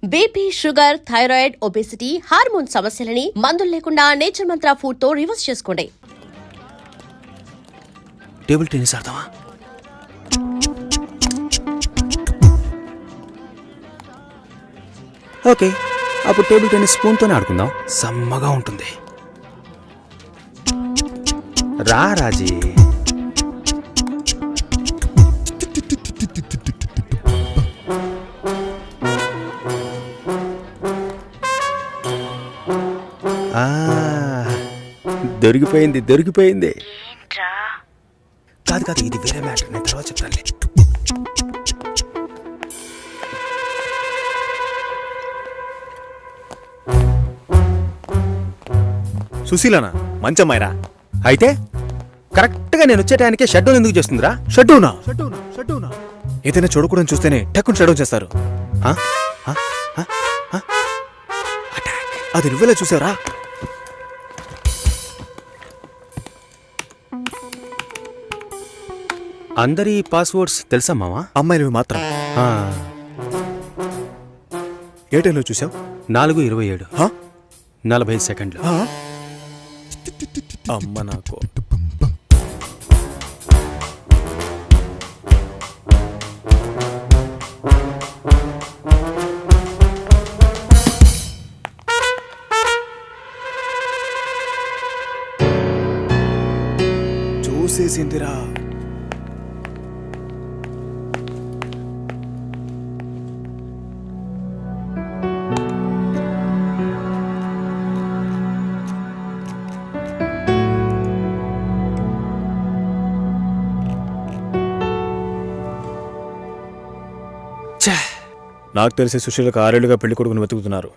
BP, sugar, thyroid, obesity, hormone సమస్యలని మందులు లేకుండా నేచర్ మంత్ర ఫుడ్ తో రివర్స్ చేసుకోండి. టేబుల్ టెన్నిస్ ఆడతావా? ఓకే, అప్పుడు టేబుల్ టెన్నిస్ స్పూన్తోనే ఆడుకుందాం. సమ్మగా ఉంటుంది. రా రాజీ. దొరికిపోయింది. కాదు, ఇది వేరే మ్యాటర్. నేను తర్వాత చెప్తానులే. సుశీలనా? మంచమ్మాయిరా. అయితే కరెక్ట్గా నేను వచ్చే టైంకే షట్ డౌన్ ఎందుకు చేస్తుందిరా? షట్ డౌనా? ఏదైనా చూడకూడని చూస్తేనే టక్కుని షట్ డౌన్ చేస్తారు. అది నువ్వెలా చూసారా? అందరి పాస్వర్డ్స్ తెలుసా మావా? అమ్మాయిలవి మాత్రం. ఏ టైంలో చూసావు? 4:27, 40 సెకండ్లు. అమ్మ నాకు. చూసేసిందిరా. నాకు తెలిసి సుశీలకు 6 ఏళ్లుగా పెళ్లి కొడుకుని వెతుకుతున్నారు.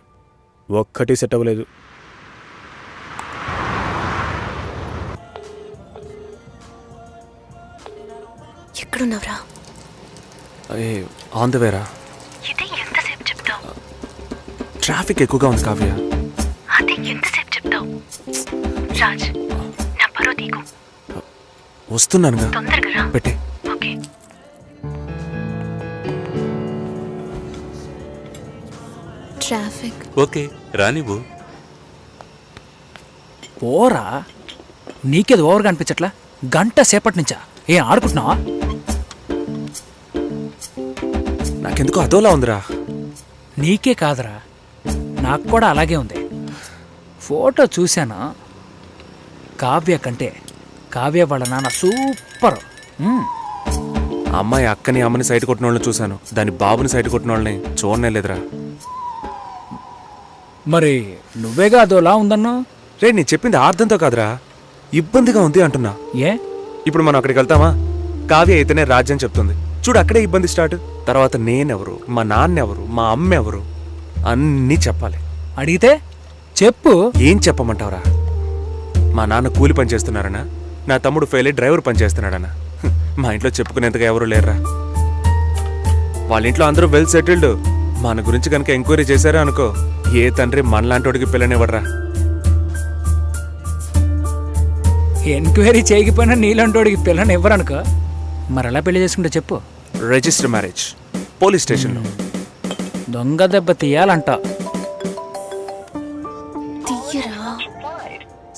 ఒక్కటి సెట్ అవ్వలేదు. ఎక్కడున్నావురా? ఆన్ ద వేరా. ఇది ఎంతసేపు చెప్తావు? ట్రాఫిక్ ఎక్కువగా ఉంది కావ్య. అది ఎంతసేపు చెప్తావు? రాజ్, నా పరో తీకు. వస్తున్నానుగా. తొందరగా రా. పెట్టే. ఓకే. ట్రాఫిక్ ఓకే, రానివ్వు. పోరా, నీకేది ఓవర్గా అనిపించట్లా? గంట సేపటి నుంచా ఆడుకుంటున్నావా? నాకెందుకు అదోలా ఉందిరా. నీకే కాదురా, నాకు కూడా అలాగే ఉంది. ఫోటో చూశాను. కావ్య కంటే కావ్య వాళ్ళ నాన్న సూపర్. అమ్మాయి అక్కని అమ్మని సైట్ కొట్టిన వాళ్ళని చూశాను, దాని బాబుని సైట్ కొట్టిన వాళ్ళని చూడనే లేదురా. మరి నువ్వేగా అదోలా ఉందన్నా? రే, నేను చెప్పింది అర్థంతో కాదురా, ఇబ్బందిగా ఉంది అంటున్నా. ఏ? ఇప్పుడు మనం అక్కడికి వెళ్తామా? కావ్య అయితేనే రాజ్యం చెప్తుంది. చూడు, అక్కడే ఇబ్బంది స్టార్ట్. తర్వాత నేనెవరు, మా నాన్నెవరు, మా అమ్మ ఎవరు అన్నీ చెప్పాలి. అడిగితే చెప్పు. ఏం చెప్పమంటావురా? మా నాన్న కూలి పని చేస్తున్నారనా, నా తమ్ముడు ఫెయిల్ అయ్యి డ్రైవర్ పని చేస్తున్నాడనా? మా ఇంట్లో చెప్పుకునేంతగా ఎవరు లేరురా. వాళ్ళ ఇంట్లో అందరూ వెల్ సెటిల్డ్. మన గురించి కనుక ఎంక్వైరీ చేశారా అనుకో, ఏ తండ్రి మనలాంటోడికి పిల్లనివ్వడరా. ఎంక్వైరీ చేయకపోయినా నీలాంటోడికి పిల్లని ఇవ్వరనుకో. మరి ఎలా పెళ్లి చేసుకుంటే చెప్పు. రిజిస్టర్ మ్యారేజ్, పోలీస్ స్టేషన్లో. దొంగ దెబ్బ తీయాలంట.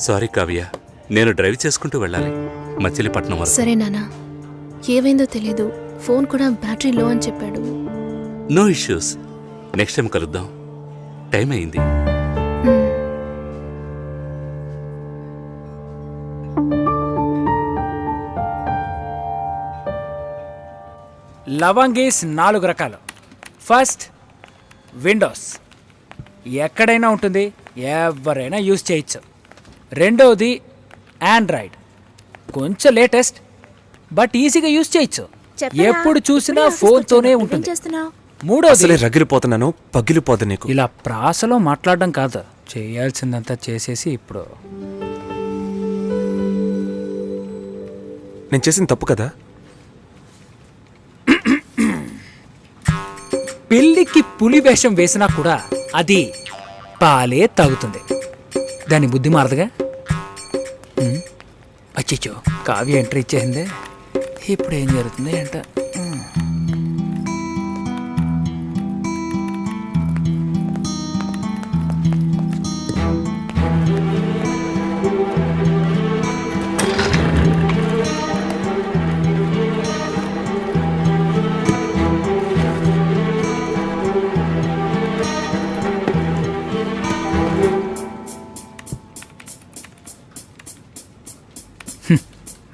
సారీ కావ్య, నేను డ్రైవ్ చేసుకుంటూ వెళ్ళాలి మచిలీపట్నం వరకు. సరే నాన్న, ఏమైందో తెలీదు. ఫోన్ కూడా బ్యాటరీ లో అని చెప్పాడు. నో ఇష్యూస్, నెక్స్ట్ టైం కలుద్దాం. టైం అయింది. లవంగీస్ 4 రకాలు. First, Windows. ఎక్కడైనా ఉంటుంది, ఎవరైనా యూజ్ చేయొచ్చు. రెండవది ఆండ్రాయిడ్, కొంచెం లేటెస్ట్ బట్ ఈజీగా యూజ్ చేయొచ్చు. ఎప్పుడు చూసినా ఫోన్తోనే ఉంటుంది. మూడోది, రగిలిపోతున్నాను, పగిలిపోతుంది నీకు. ఇలా ప్రాసలో మాట్లాడడం కాదు, చేయాల్సిందంతా చేసేసి ఇప్పుడు. నేను చేసిన తప్పు కదా? పెళ్లికి పులి వేషం వేసినా కూడా అది పాలే తాగుతుంది. దాని బుద్ధి మారదుగా. అచ్చిచ్చో, కావ్య ఎంట్రీ ఇచ్చేసిందే. ఇప్పుడు ఏం జరుగుతుంది అంట.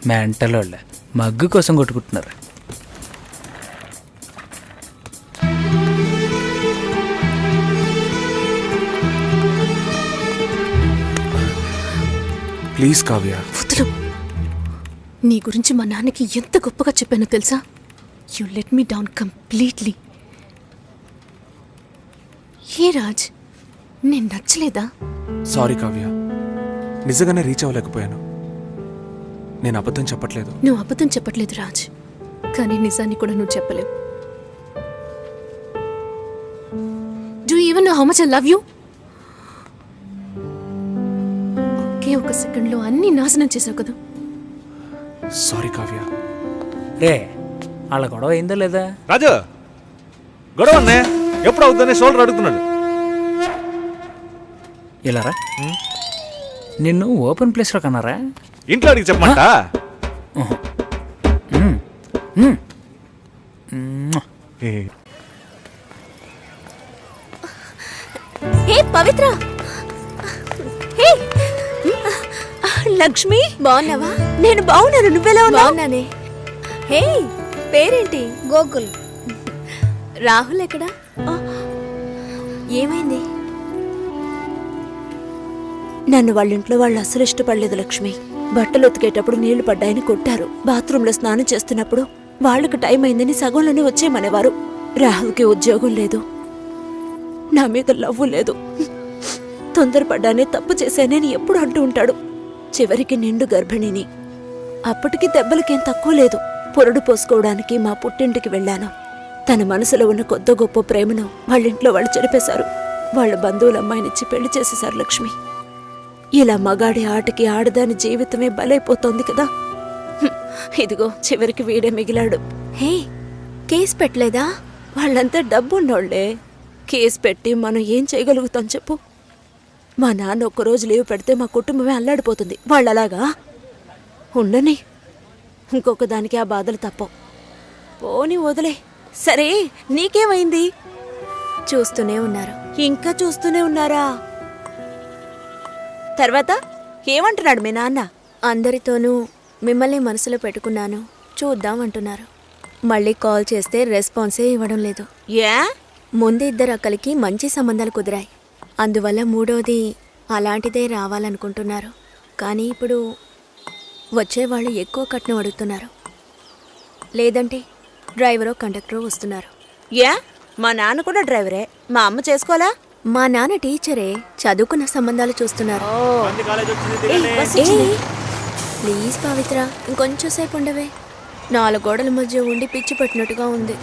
మెంటల్ వాళ్ళే మగ్గు కోసం కొట్టుకుంటున్నారు. ప్లీజ్ కావ్య. వదులు. నీ గురించి మా నాన్నకి ఎంత గొప్పగా చెప్పానో తెలుసా? You let me down completely. ఏ రాజ్, నేను నచ్చలేదా? సారీ కావ్య, నిజంగానే రీచ్ అవ్వలేకపోయాను. నేను అబద్ధం చెప్పట్లేదు. నువ్వు అబద్ధం చెప్పట్లేదు రాజ్, కానీ నిజాన్ని కూడా నువ్వు చెప్పలేవు. Do even know how much I love you? ఒకే ఒక సెకండ్లో అన్ని నాశనం చేసావు కదా. సారీ కావ్య. రే వాళ్ళ గొడవ అయిందా లేదా? రాజు గొడవ అన్నయ్య ఎప్పుడు అవుతుందని షోల్డర్ అడుగుతున్నాడు. ఇలారా, నిన్ను ఓపెన్ ప్లేస్లో కన్నారా? ఇంట్లో అడిగి చెప్పమంట. హే పవిత్ర, హే లక్ష్మి, బాగున్నావా? నేను బాగున్నాను, నువ్వెలా ఉన్నావు? బాగున్నానే. హే పేరేంటి? గోకుల్. రాహుల్ ఎక్కడా? ఏమైంది? నన్ను వాళ్ళ ఇంట్లో వాళ్ళు అసలు ఇష్టపడలేదు లక్ష్మి. బట్టలు ఉతికేటప్పుడు నీళ్లు పడ్డాయని కొట్టారు. బాత్రూంలో స్నానం చేస్తున్నప్పుడు వాళ్ళకి టైం అయిందని సగంలోనే వచ్చేయమనేవారు. రాహుల్కి ఉద్యోగం లేదు, నా మీద లవ్వు లేదు. తొందరపడ్డానే తప్పు చేశానని ఎప్పుడు అంటూ ఉంటాడు. చివరికి నిండు గర్భిణిని. అప్పటికి దెబ్బలకేం తక్కువ లేదు. పొరడు పోసుకోవడానికి మా పుట్టింటికి వెళ్ళాను. తన మనసులో ఉన్న కొద్ది గొప్ప ప్రేమను వాళ్ళింట్లో వాళ్ళు చెరిపేశారు. వాళ్ళ బంధువుల అమ్మాయినిచ్చి పెళ్లి చేసేశారు లక్ష్మి. ఇలా మగాడి ఆటకి ఆడదాని జీవితమే బలైపోతోంది కదా. ఇదిగో చివరికి వీడే మిగిలాడు. హే కేసు పెట్టలేదా? వాళ్ళంతా డబ్బున్నోళ్లే. కేసు పెట్టి మనం ఏం చేయగలుగుతాం చెప్పు? మా నాన్న ఒక్కరోజు లీవ్ పెడితే మా కుటుంబమే అల్లాడిపోతుంది. వాళ్ళు అలాగా ఉండని. ఇంకొక దానికి ఆ బాధలు తప్పవు. పోని వదిలే. సరే నీకేమైంది? చూస్తూనే ఉన్నారు. ఇంకా చూస్తూనే ఉన్నారా? తర్వాత ఏమంటున్నాడు మీ నాన్న? అందరితోనూ మిమ్మల్ని మనసులో పెట్టుకున్నాను, చూద్దాం అంటున్నారు. మళ్ళీ కాల్ చేస్తే రెస్పాన్సే ఇవ్వడం లేదు. ఏ? ముందు ఇద్దరు అక్కలకి మంచి సంబంధాలు కుదిరాయి, అందువల్ల మూడోది అలాంటిదే రావాలనుకుంటున్నారు. కానీ ఇప్పుడు వచ్చేవాళ్ళు ఎక్కువ కట్నం అడుగుతున్నారు, లేదంటే డ్రైవరో కండక్టరో వస్తున్నారు. ఏ? మా నాన్న కూడా డ్రైవరే, మా అమ్మ చేసుకోవాలా? మా నాన్న టీచరే, చదువుకున్న సంబంధాలు చూస్తున్నారు. ప్లీజ్ పవిత్ర, ఇంకొంచెం సేపు ఉండవే. 4 గోడల మధ్య ఉండి పిచ్చి పట్టినట్టుగా ఉంది.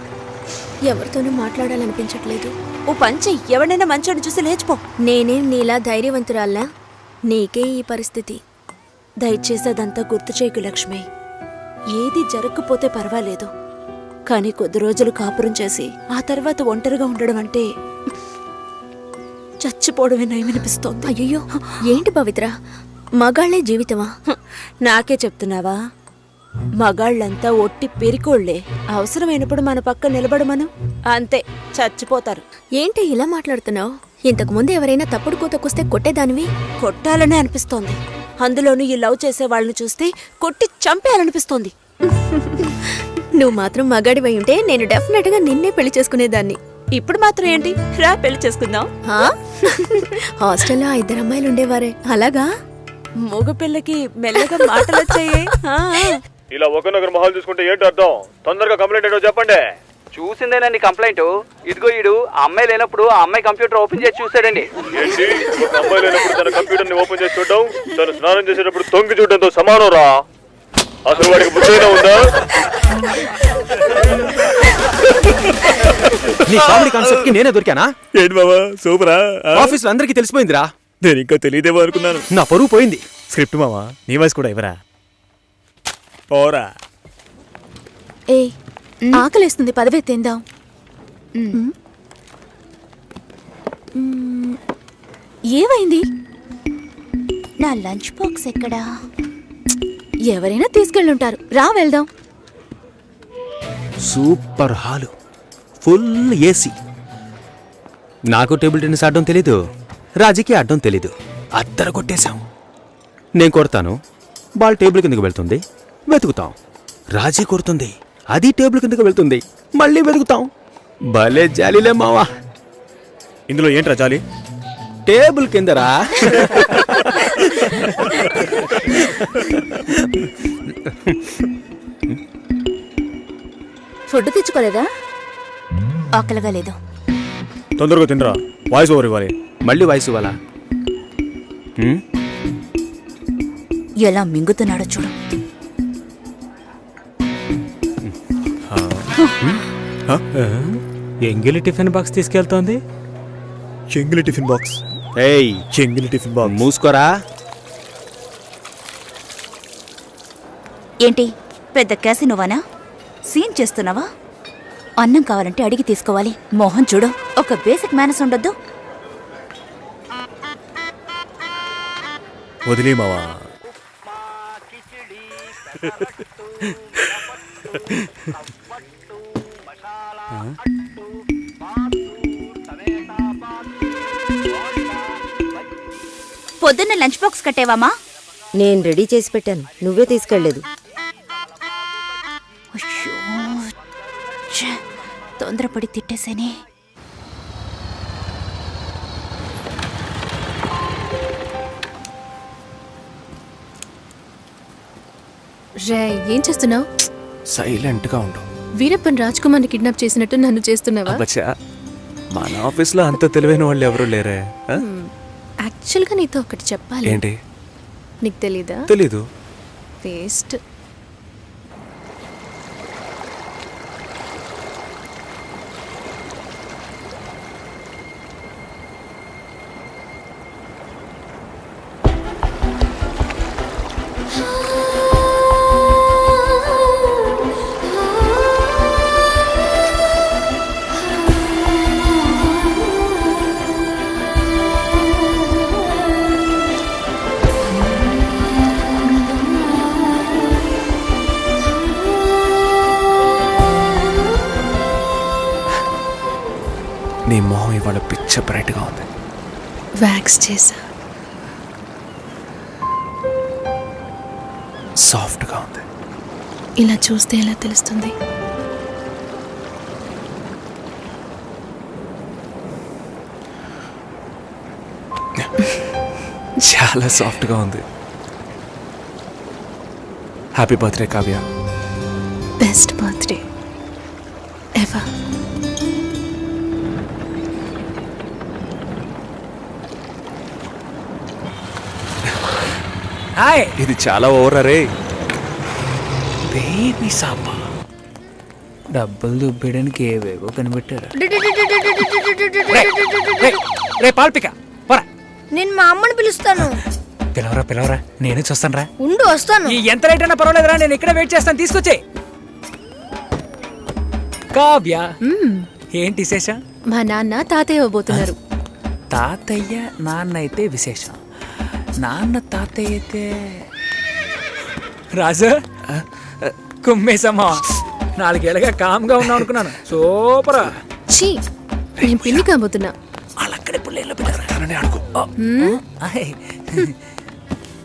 ఎవరితోనూ మాట్లాడాలనిపించట్లేదు. ఓ పంచి, ఎవడైనా మంచోని చూసి లేచిపో. నేనేం నీలా ధైర్యవంతురాల్లా? నీకే ఈ పరిస్థితి. దయచేసి అదంతా గుర్తు చేయకు లక్ష్మి. ఏది జరగకపోతే పర్వాలేదు, కానీ కొద్ది రోజులు కాపురం చేసి ఆ తర్వాత ఒంటరిగా ఉండడం అంటే చచ్చిపోవడమే నయమనిపిస్తోంది. అయ్యో ఏంటి పవిత్ర, మగాళ్లే జీవితమా? నాకే చెప్తున్నావా? మగాళ్ళంతా ఒట్టి పెరికోళ్లే. అవసరమైనప్పుడు మన పక్క నిలబడమను, అంతే చచ్చిపోతారు. ఏంటి ఇలా మాట్లాడుతున్నావు? ఇంతకు ముందు ఎవరైనా తప్పుడు కూతకొస్తే కొట్టేదానివి. కొట్టాలనే అనిపిస్తోంది. అందులోనూ ఈ లవ్ చేసే వాళ్ళని చూస్తే కొట్టి చంపేయాలనిపిస్తోంది. నువ్వు మాత్రం మగాడివై ఉంటే నేను డెఫినెట్ గా నిన్నే పెళ్లి చేసుకునేదాన్ని. ఇప్పుడు మాత్రం ఏంటి, రా పెళ్లి చేసుకుందాం. హాస్టల్లో 2 అమ్మాయిలు ఉండేవారే, అలాగా? మగ పిల్లకి మెల్లగా మాటలు వచ్చాయి. ఇలా ఒకరినొకరు మొహాలు చూసుకుంటే ఏంటి అర్థం? తొందరగా కంప్లైంట్ ఏంటో చెప్పండి. చూసిందేనండి కంప్లైంట్. ఇదిగో ఈడు ఆ అమ్మాయి లేనప్పుడు ఆ అమ్మాయి కంప్యూటర్ ఓపెన్ చేసి చూసాడండి. ఏంటి, ఒక అమ్మాయి లేనప్పుడు తన కంప్యూటర్ ని ఓపెన్ చేసి చూడడం తను స్నానం చేసేటప్పుడు తొంగి చూడడంతో సమానం రా. అసలు వాడికి బుద్ధైనా ఉందా? నీ కామెడీ కాన్సెప్ట్ కి నేనే దొరికానా? ఏంటి బాబా సూపరా? ఆఫీస్ లో అందరికీ తెలిసిపోయిందిరా. నేను ఇంకా తెలియదేమో అనుకున్నాను. నా పరువు పోయింది. స్క్రిప్ట్ మావా, నీ వాయిస్ కూడా ఇవ్వరా? పోరా. ఏ ఆకలేస్తుంది, పదవే తిందాం. ఏమైంది? నా లంచ్ బాక్స్ ఎక్కడా? ఎవరైనా తీసుకెళ్ళుంటారు, రా వెళ్దాం. Super hall, full AC. నాకు టేబుల్ టెన్నిస్ ఆడడం తెలీదు, రాజీకి ఆడడం తెలీదు. అద్దర కొట్టేశాం. నేను కొడతాను, బాల్ టేబుల్ కిందకు వెళ్తుంది, వెతుకుతాం. రాజీ కొడుతుంది, అది టేబుల్ కిందకి వెళ్తుంది, మళ్ళీ వెతుకుతాం. భలే జాలీలే మావా. ఇందులో ఏంట్రా జాలి? టేబుల్ కిందరా. ఫుడ్ తెచ్చుకోలేదా? ఆకలిగా లేదు. తొందరగా తినరా, వాయిస్ ఓవర్ ఇవ్వాలి. మళ్ళీ వయసు వాళ్ళ ఎలా మింగుతున్నాడో చూడు. ఎంగిలి టిఫిన్ బాక్స్ తీసుకెళ్తోంది. చెంగిలి టిఫిన్ బాక్స్. ఏయ్, చెంగిలి టిఫిన్ బాక్స్. మూసుకోరా. ఏంటి పెద్ద క్యాసినోవానా? సీన్ చేస్తున్నావా? అన్నం కావాలంటే అడిగి తీసుకోవాలి. మోహన్ చూడు, ఒక బేసిక్ మేనస్ ఉండొద్దు. వదిలే మావా. పొద్దున్న లంచ్ బాక్స్ కట్టేవామా? నేను రెడీ చేసి పెట్టాను, నువ్వే తీసుకెళ్లేదు. తొందరపడి తిట్టేసేనే. రే, ఏం చేస్తున్నావు? సైలెంట్ గా ఉండు. వీరప్పన్ రాజ్ కుమార్ని కిడ్నాప్ చేసినట్టు నన్ను చేస్తున్నావా? అబ్బచ్చా, మన ఆఫీస్లో అంత తెలివైన వాళ్ళు ఎవరు లేరే. ఆ? యాక్చువల్గా నీతో ఒకటి చెప్పాలి. ఏంటి? నీకు తెలీదా? తెలీదు. వేస్ట్. నీ మొహం ఇవాళ పిచ్చ బ్రైట్ గా ఉంది. వ్యాక్స్ చేసా. సాఫ్ట్ గా ఉంది. ఇలా చూస్తే ఎలా తెలుస్తుంది? చాలా సాఫ్ట్ గా ఉంది. Happy birthday Kavya. Best birthday ever. Hi ఇది చాలా ఓవర్ రే. బేబీ సాపా. డబ్బులు దుబ్బేయడానికి ఏవేవో కనిపెట్టారు. రే పాల్పిక పోరా. నేను మా అమ్మని పిలుస్తాను. పిలవరా పిలవరా, నేను చూస్తాను రా. ఉండు, వస్తాను. ఎంత రేట్ అయినా పర్వాలేదురా, నేను ఇక్కడ వెయిట్ చేస్తాను. తీసుకొచ్చే. కావ్య, ఏంటి విశేషం? మా నాన్న తాతయ్య ఇవ్వబోతున్నారు. తాతయ్య నాన్న అయితే విశేషం, నాన్న తాతయ్య అయితే రాజు కుమ్మేసమ్మా. 4 ఏళ్ళగా కామ్గా ఉన్నావు అనుకున్నాను. సూపరా. చీ, నేను పిల్లి కాబోతున్నా. వాళ్ళక్కడే పుల్లేళ్ళు పిల్లలు అడుగు.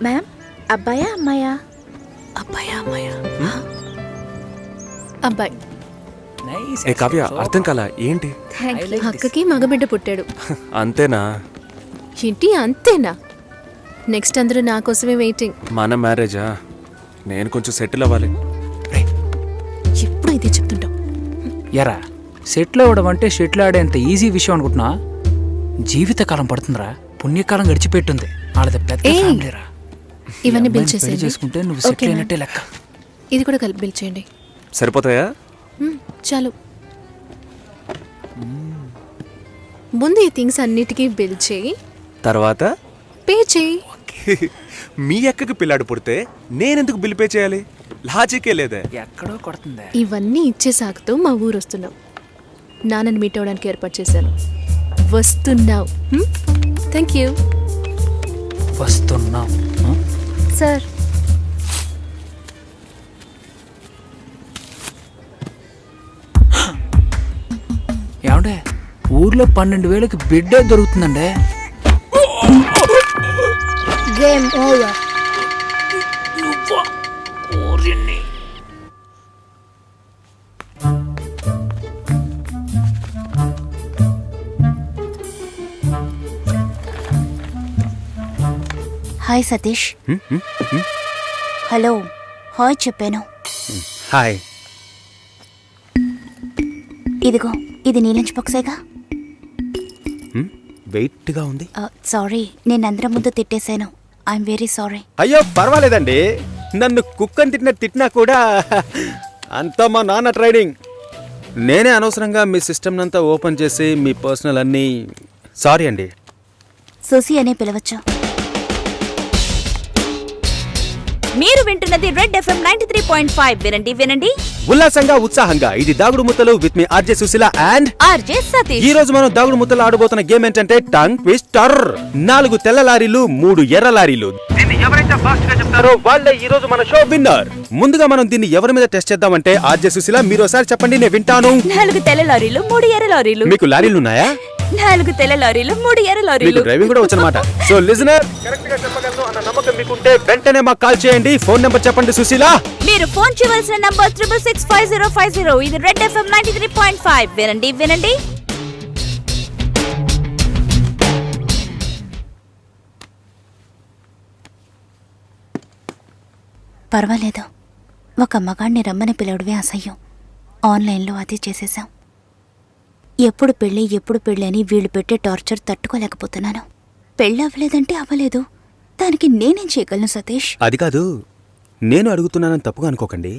మ్యామ్, అబ్బాయా అమ్మాయా? అబ్బాయా అమ్మాయా? అబ్బాయి. ఏ కావ్య, అర్థం కాలా ఏంటి? అక్కకి మగబిడ్డ పుట్టాడు. అంతేనా? ఏంటి అంతేనా? నెక్స్ట్ అందరూ నా కోసమే వెయిటింగ్. మన మ్యారేజా? నేను కొంచెం సెటిల్ అవ్వాలి. ఎప్పుడు ఇదే చెప్తుంటావు. ఎరా, సెటిల్ అవ్వడం అంటే షెటిల్ ఆడేంత ఈజీ విషయం అనుకుంటున్నా? జీవితకాలం పడుతుందిరా. పుణ్యకాలం గడిచిపెట్టుంది. వాళ్ళది పెద్ద ఫ్యామిలీరా. ఇవన్నీ బిల్ పెళ్లి చేసేయండి. చేసుకుంటే నువ్వు సెటిల్ ఓకేనా? అయినట్టే లెక్క. ఇది కూడా కలిపి బిల్ చేయండి. సరిపోతాయా? చాలు. ముందు ఈ థింగ్స్ అన్నిటికీ బిల్ చేయి, తర్వాత పే చేయి. మీ అక్కకి పిల్లాడు పుడితే నేనెందుకు బిల్ పే చేయాలి? లాజికే లేదే. ఎక్కడో కొడుతుంది. ఇవన్నీ ఇచ్చే సాకుతో మా ఊరు వస్తున్నావు. నాన్నని మీట్ అవ్వడానికి ఏర్పాటు చేశాను. వస్తున్నావు. Thank you. వస్తున్నాం సార్. ఏమండే, ఊర్లో 12,000కి బిడ్డే దొరుకుతుందండే. Game over. ఊరిని హాయ్ సతీష్. హలో హాయ్ చెప్పాను. హాయ్. ఇదిగో ఇది నీ లంచ్ బాక్సేగా. వెయిట్గా ఉంది. సారీ, నేను అందరం ముందు తిట్టేశాను. I'm very sorry. అయ్యో పర్వాలేదండి, నన్ను కుక్కని తిట్టినా కూడా అంతా మా నాన్న ట్రైనింగ్. నేనే అనవసరంగా మీ సిస్టమ్ అంతా ఓపెన్ చేసి మీ పర్సనల్ అన్నీ. సారీ అండి. సుసి అనే పిలవచ్చు. మీరు వింటున్నది రెడ్ ఎఫ్ఎం 93.5. వినండి వినండి. ఉల్లాసంగా ఉత్సాహంగా ఇది దాగుడు ముత్తలు with me RJ Sushila and RJ Satish. ఈ రోజు మనం దాగుడు ముత్తలు ఆడబోతున్న గేమ్ ఏంటంటే టంగ్ ట్విస్టర్. 4 తెల్ల లారీలు 3 ఎర్ర లారీలు. దీన్ని ఎవరైతే ఫాస్ట్ గా చెప్తారో వాళ్ళే ఈ రోజు మన షో విన్నర్. ముందుగా మనం దీన్ని ఎవరి మీద టెస్ట్ చేద్దామంటే ఆర్జే సుశీల మీరు ఒకసారి చెప్పండి, నేను వింటాను. 4 తెల్ల లారీలు 3 ఎర్ర లారీలు. మీకు లారీలు ఉన్నాయా? 4 తెల్ల లారీలు 3 ఎర్ర లారీలు. మీకు డ్రైవింగ్ కూడా వచ్చనమాట. సో లిజనర్, కరెక్ట్ గా చెప్పగలను అన్న నమ్మకం మీకుంటే వెంటనే మాకు కాల్ చేయండి. ఫోన్ నెంబర్ చెప్పండి సుశీల. మీరు ఫోన్ చేయవలసిన నంబర్ 6665050. ఇది రెడ్ ఎఫ్ఎం 93.5. వినండి వినండి. పర్వాలేదు, ఒక మగాణ్ణి రమ్మని పిలవడమే అసహ్యం. ఆన్లైన్లో అది చేసేసాం. ఎప్పుడు పెళ్ళి అని వీళ్ళు పెట్టే టార్చర్ తట్టుకోలేకపోతున్నాను. పెళ్ళి అవ్వలేదంటే అవ్వలేదు, దానికి నేనేం చేయగలను సతీష్? అది కాదు, నేను అడుగుతున్నానని తప్పుగా అనుకోకండి.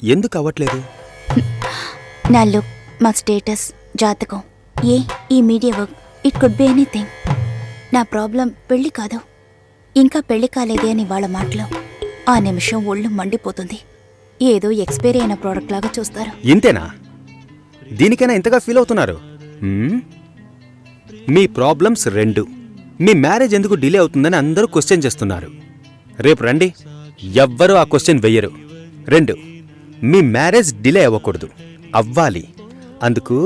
ఎందుకు అవ్వట్లేదు? నా లుక్, మా స్టేటస్, జాతకం, ఈ media work, it could be anything. నా ప్రాబ్లం పెళ్లి కాదు, ఇంకా పెళ్లి కాలేదే అని వాళ్ళ మాటలు. ఆ నిమిషం ఒళ్ళు మండిపోతుంది. ఏదో ఎక్స్పైరీ అయిన ప్రోడక్ట్ లాగా చూస్తారు. ఇంతేనా? దీనికైనా ఇంతగా ఫీల్ అవుతున్నారు? మీ ప్రాబ్లమ్స్ 2. మీ మ్యారేజ్ ఎందుకు డిలే అవుతుందని అందరూ క్వశ్చన్ చేస్తున్నారు. రేపు రండి, ఎవ్వరూ ఆ క్వశ్చన్ వెయ్యరు. 2, మీ మ్యారేజ్ డిలే అవ్వకూడదు, అవ్వాలి. అందుకు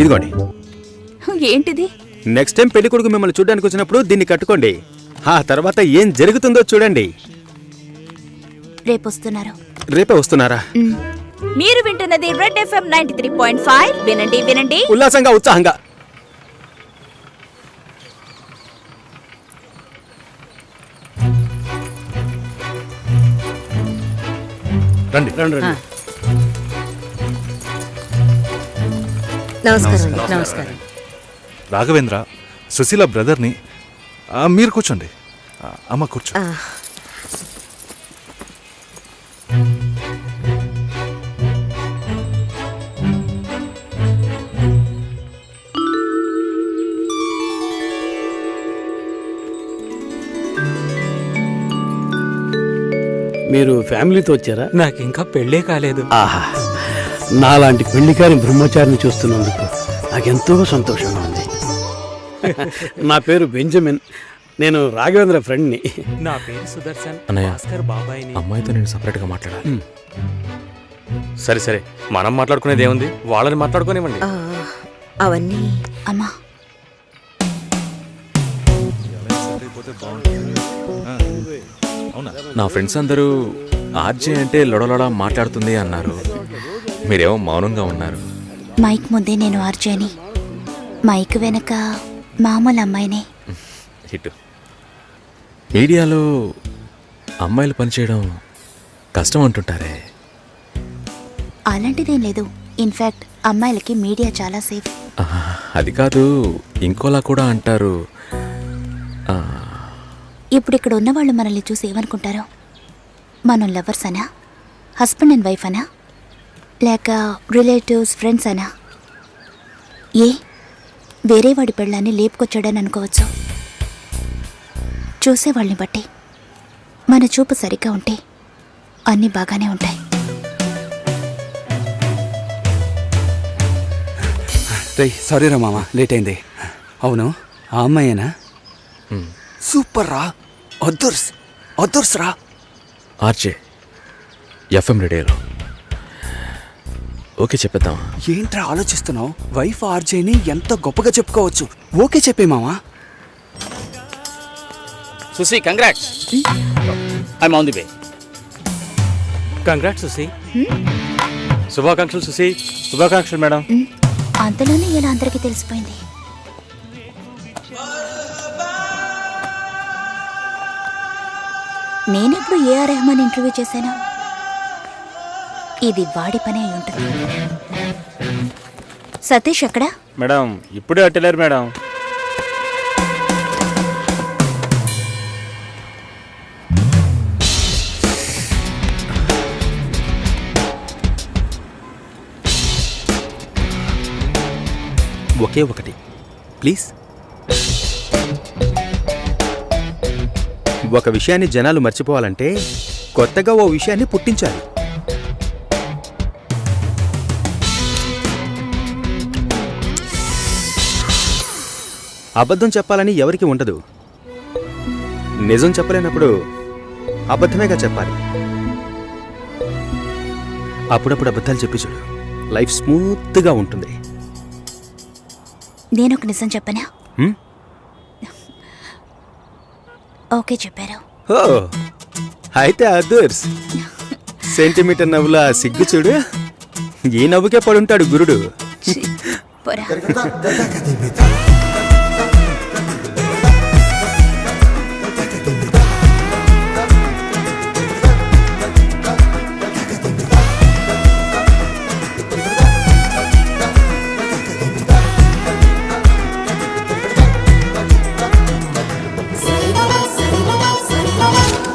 ఇదిగోండి. ఏంటిది? నెక్స్ట్ టైం పెళ్లి కొడుకు మిమ్మల్ని చూడడానికి వచ్చినప్పుడు దీన్ని కట్టుకోండి. ఆ తర్వాత ఏం జరుగుతుందో చూడండి. రేపు వస్తున్నారు. రేపే వస్తున్నారా? మీరు వింటున్నది రెడ్ ఎఫ్ఎం 93.5. వినండి వినండి. ఉల్లాసంగా ఉత్సాహంగా. రండి. నమస్కారం. రాఘవేంద్ర, సుశీల బ్రదర్ని. మీరు కూర్చోండి. అమ్మ కూర్చో. మీరు ఫ్యామిలీతో వచ్చారా? నాకు ఇంకా పెళ్ళే కాలేదు. ఆహా, నాలాంటి పెళ్లికారి బ్రహ్మచారిని చూస్తున్నందుకు నాకెంతో సంతోషంగా ఉంది. నా పేరు బెంజమిన్, నేను రాఘవేంద్ర ఫ్రెండ్ని. నా పేరు సుదర్శన్. అన్నయ్య, బాబాయ్ని. అమ్మాయితో నేను సపరేట్గా మాట్లాడాలి. సరే మనం మాట్లాడుకునేది ఏముంది, వాళ్ళని మాట్లాడుకోనివ్వండి. అవన్నీ అమ్మా, నా ఫ్రెండ్స్ అందరూ ఆర్జే అంటే లొడలొడ మాట్లాడుతుంది అన్నారు. మీరేమో మౌనంగా ఉన్నారు. మైక్ ముందే నేను ఆర్జేని, మైక్ వెనక మామూలు అమ్మాయినే. హిట్. మీడియాలో అమ్మాయిలు పనిచేయడం కష్టం అంటుంటారే? అలాంటిదేం లేదు. ఇన్ఫ్యాక్ట్ అమ్మాయిలకి మీడియా చాలా సేఫ్. అది కాదు, ఇంకోలా కూడా అంటారు. ఇప్పుడు ఇక్కడ ఉన్నవాళ్ళు మనల్ని చూసి ఏమనుకుంటారో? మనం లవర్స్ అనా, హస్బెండ్ అండ్ వైఫ్ అనా, లేక రిలేటివ్స్, ఫ్రెండ్స్ అనా? వేరే వాడి పెళ్ళాన్ని లేపుకొచ్చాడని అనుకోవచ్చు. చూసేవాళ్ళని బట్టి మన చూపు సరిగ్గా ఉంటే అన్నీ బాగానే ఉంటాయి. సారీ రా మామ, లేట్ అయింది. అవును, ఆ అమ్మాయేనా? సూపర్ రా, అదర్స్ రా. ఆర్జే ఎఫ్ఎం రేడియోలో ఓకే చెప్పేద్దాం. ఏంట్రా ఆలోచిస్తున్నావు? వైఫ్ ఆర్జేని ఎంత గొప్పగా చెప్పుకోవచ్చు. ఓకే చెప్పే మామా. Susi, congrats. I'm on the way. Congrats Susi. శుభాకాంక్షలు సుసి. శుభాకాంక్షలు మేడం. అంతలోనే ఇలా అందరికీ తెలిసిపోయింది. నేనెప్పుడు ఏఆర్ రెహమాన్ ఇంటర్వ్యూ చేశాను? ఇది వాడి పని అయి ఉంటుంది. సతీష్ ఎక్కడా? మేడం ఇప్పుడే అట్టలేరు మేడం. ఒకే ఒకటి ప్లీజ్. ఒక విషయాన్ని జనాలు మర్చిపోవాలంటే కొత్తగా ఓ విషయాన్ని పుట్టించాలి. అబద్ధం చెప్పాలని ఎవరికి ఉండదు. నిజం చెప్పలేనప్పుడు అబద్ధమేగా చెప్పాలి. అప్పుడప్పుడు అబద్ధాలు చెప్పి చూడు, లైఫ్ స్మూత్గా ఉంటుంది. నేనొక నిజం చెప్పనా? హ్మ్? ఓకే చెప్పారు. ఓ అయితే అదర్స్ సెంటీమీటర్ నవ్వుల సిగ్గు చూడు. ఈ నవ్వుకే పడుంటాడు గురుడు. పోరా.